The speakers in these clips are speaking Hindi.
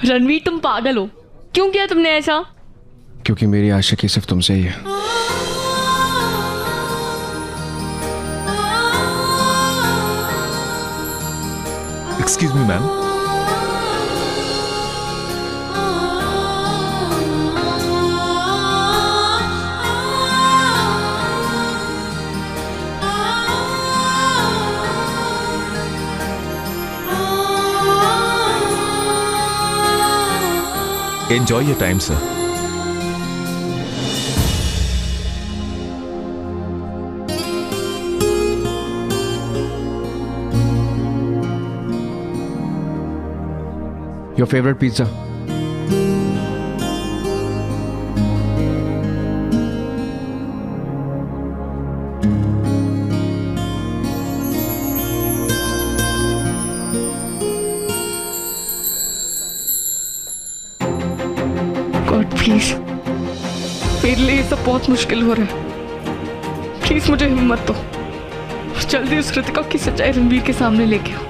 रणवीर, तुम पागल हो। क्यों किया तुमने ऐसा? क्योंकि मेरी आशिकी सिर्फ तुमसे ही है। Excuse me ma'am. Enjoy your time, sir. Your favorite pizza? God please, मेरे लिए ये सब बहुत मुश्किल हो रहा है। प्लीज मुझे हिम्मत दो। जल्दी उस कृतिका की सच्चाई रणवीर के सामने लेके आओ,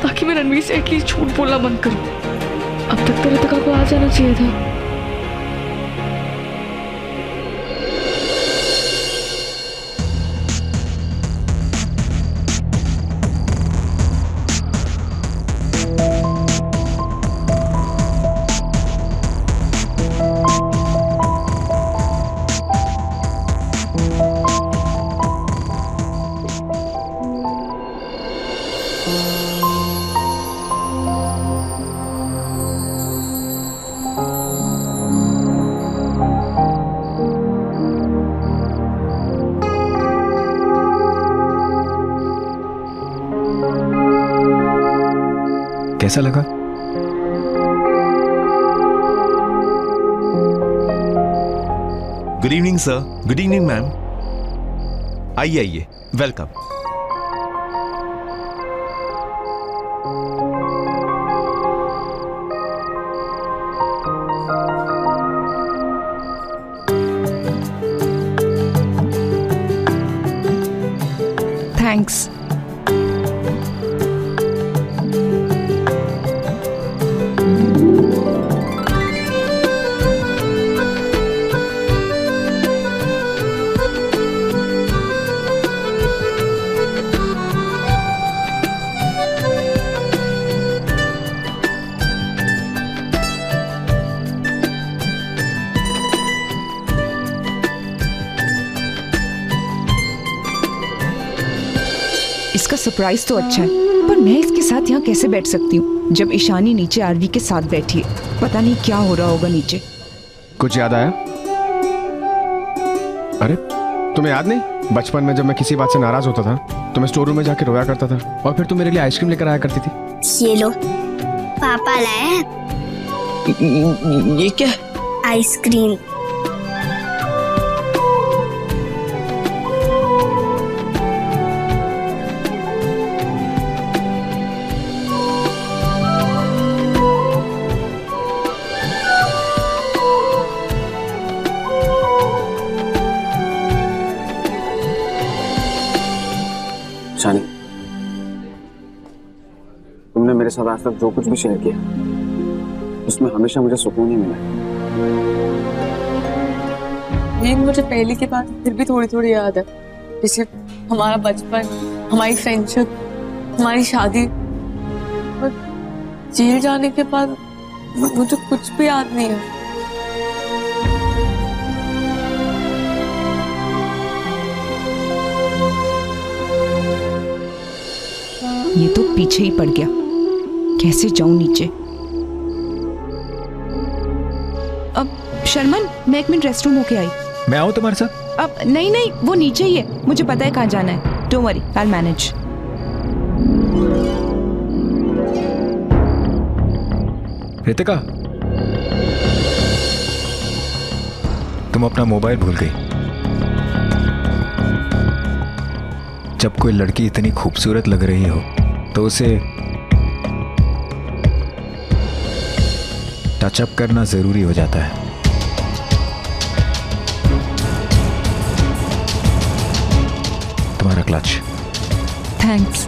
ताकि मैं रणवीर से एटलीस्ट झूठ बोलना बंद करूं। अब तक तो कृतिका को आ जाना चाहिए था। कैसा लगा? Good evening sir. Good evening ma'am. आइए आइए, वेलकम। थैंक्स। इसका सरप्राइज तो अच्छा है, पर मैं इसके साथ यहाँ कैसे बैठ सकती हूँ जब ईशानी नीचे आरवी के साथ बैठी है। पता नहीं क्या हो रहा होगा नीचे। कुछ याद आया? अरे तुम्हें याद नहीं, बचपन में जब मैं किसी बात से नाराज होता था तो मैं स्टोर रूम में जाके रोया करता था, और फिर तुम मेरे लिए आइसक्रीम लेकर आया करती थी। ये लो, पापा लाए हैं। ये क्या? आइसक्रीम। शानी, तुमने मेरे साथ आज तक जो कुछ भी शेयर किया उसमें हमेशा मुझे सुकून ही मिला। ये मुझे पहले की बात फिर भी थोड़ी थोड़ी याद है, जैसे हमारा बचपन, हमारी फ्रेंडशिप, हमारी शादी। और जेल जाने के बाद मुझे कुछ भी याद नहीं है। ये तो पीछे ही पड़ गया, कैसे जाऊं नीचे। अब शर्मन, मैं 1 मिनट रेस्ट रूम होके आई। मैं आऊं तुम्हारे साथ? अब नहीं नहीं, वो नीचे ही है, मुझे पता है कहाँ जाना है। Don't worry, I will manage. Ritika, तुम अपना मोबाइल भूल गई। जब कोई लड़की इतनी खूबसूरत लग रही हो तो उसे टचअप करना जरूरी हो जाता है। तुम्हारा clutch. Thanks.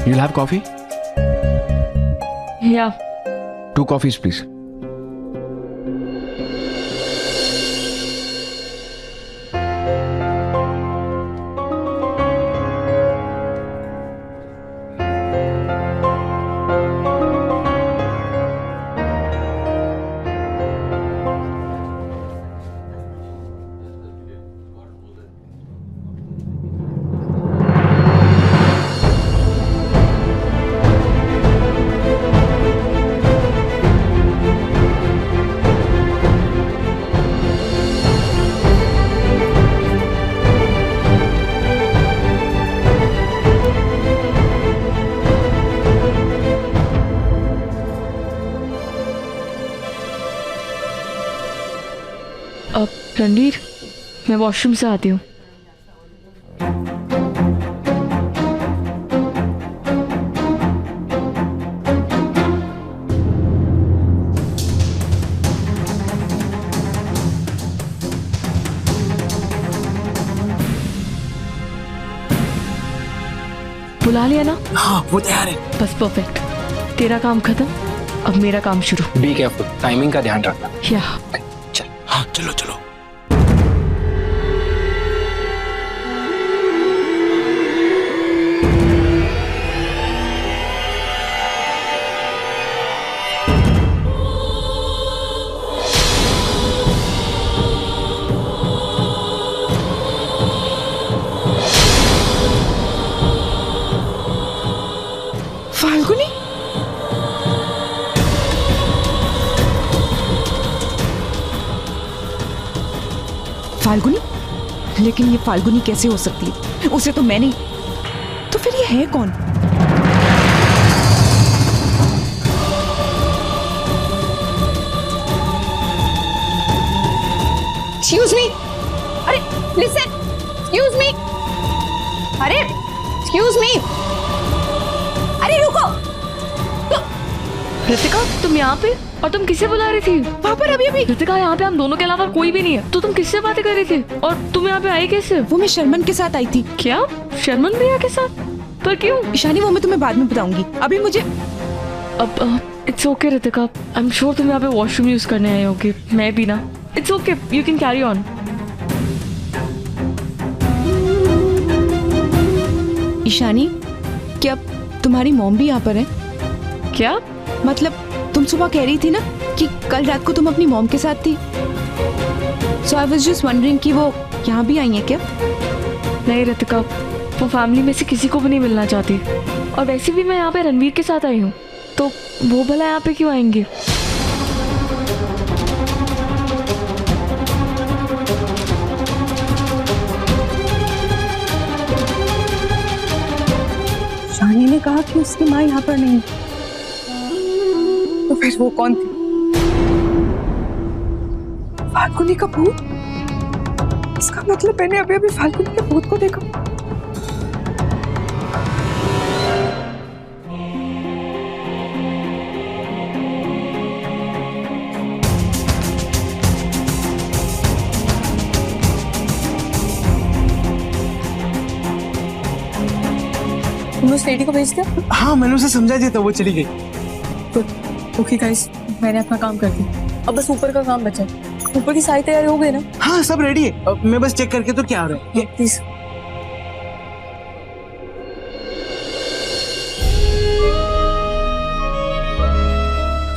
You'll have coffee? Yeah. 2 coffees, please. अब रणवीर, मैं वॉशरूम से आती हूँ। बुला लिया ना? हाँ वो तैयार है। बस परफेक्ट। तेरा काम खत्म, अब मेरा काम शुरू। बी केयरफुल, टाइमिंग का ध्यान रखना। या चल। हाँ चलो चलो। फाल्गुनी, फाल्गुनी? लेकिन ये फाल्गुनी कैसे हो सकती है? उसे तो मैंने, तो फिर ये है कौन? Excuse me. अरे listen. Excuse me. अरे excuse me. अरे रुको। ऋतिका, तुम यहाँ पे? और तुम किसे बुला रही थी? वहाँ पर अभी ऋतिका, यहाँ पे हम दोनों के अलावा कोई भी नहीं है, तो तुम किससे बातें कर रही थी? और तुम यहाँ पे आई कैसे? वो मैं शर्मन के साथ आई थी। क्या? शर्मन भैया के साथ? पर क्यों? ईशानी, वो मैं तुम्हें बाद में बताऊंगी, अभी मुझे। अब it's okay Ritika, I am sure तुम यहाँ पे वॉशरूम यूज करने आए होगे, मैं भी ना। It's okay, you can carry on. Ishani, क्या तुम्हारी मॉम भी यहाँ पर है? क्या मतलब तुम सुबह कह रही थी ना कि कल रात को तुम अपनी मॉम के साथ थी, सो आई वाज जस्ट वंडरिंग कि वो यहाँ भी आई हैं क्या? नहीं ऋतिका, वो फैमिली में से किसी को भी नहीं मिलना चाहती, और वैसे भी मैं यहाँ पे रणवीर के साथ आई हूँ, तो वो भला यहाँ पे क्यों आएंगे? शानी ने कहा कि उसकी माँ यहाँ पर नहीं, तो फिर वो कौन थी? फाल्गुनी का भूत? इसका मतलब मैंने अभी अभी फाल्गुनी के भूत को देखा। तुमने उस लेडी को भेज दिया? हाँ मैंने उसे समझा दिया था, वो चली गई। ओके गाइस, मैंने अपना काम कर दिया, अब बस ऊपर का काम बचा है। ऊपर की सारी तैयारी हो गई ना? हाँ सब रेडी है, अब मैं बस चेक करके तो क्या हो रहा है। प्लीज।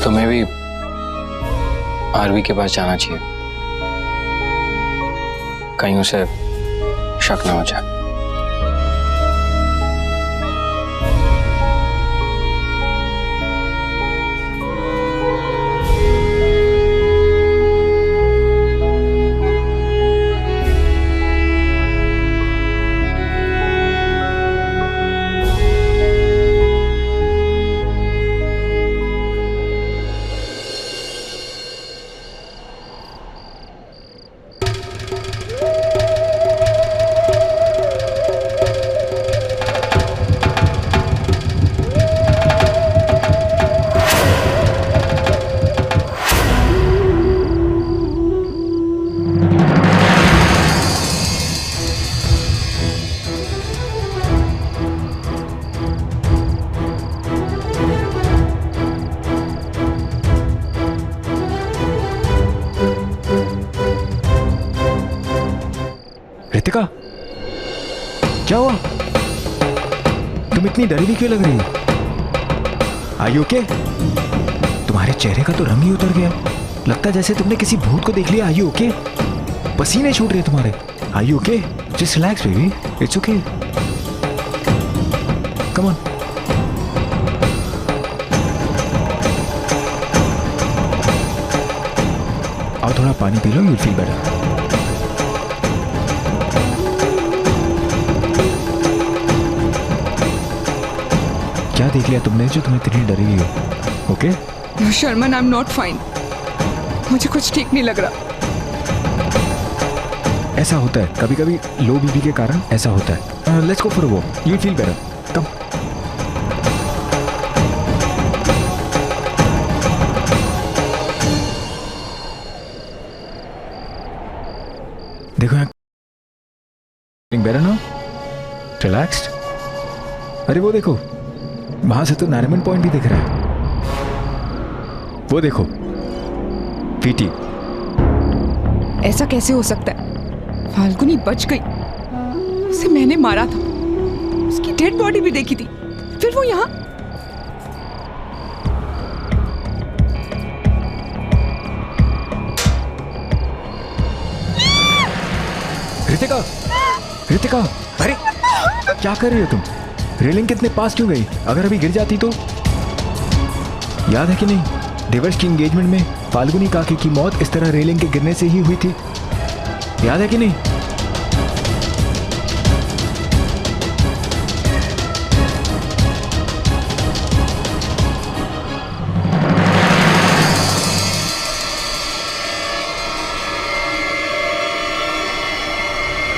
तुम्हें भी आरवी के पास जाना चाहिए, कहीं उसे शक ना हो जाए। तुम इतनी डरी हुई क्यों लग रही हो? Are you okay? तुम्हारे चेहरे का तो रंग ही उतर गया, लगता है जैसे तुमने किसी भूत को देख लिया। Are you okay? पसीने छूट रहे तुम्हारे। Are you okay? Just relax baby, it's okay. Come on. आओ थोड़ा पानी P low, you'll feel better. क्या देख लिया तुमने जो तुम्हें इतनी डरी हुई हो? Okay? Sharman, I am not fine. मुझे कुछ ठीक नहीं लग रहा। ऐसा होता है कभी कभी, लो बीपी के कारण ऐसा होता है। Let's go for a walk, you feel better. Come. देखो यहाँ बेटर ना, रिलैक्स्ड। अरे वो देखो, वहां से तो नारिमन पॉइंट भी दिख रहा है। वो देखो पीटी। ऐसा कैसे हो सकता है? फाल्गुनी बच गई, उसे मैंने मारा था, उसकी डेड बॉडी भी देखी थी, फिर वो यहाँ। रितिका, रितिका, अरे क्या कर रही हो तुम? रेलिंग कितने पास क्यों गई? अगर अभी गिर जाती तो? याद है कि नहीं, देवर्ष की एंगेजमेंट में फाल्गुनी काकी की मौत इस तरह रेलिंग के गिरने से ही हुई थी। याद है कि नहीं?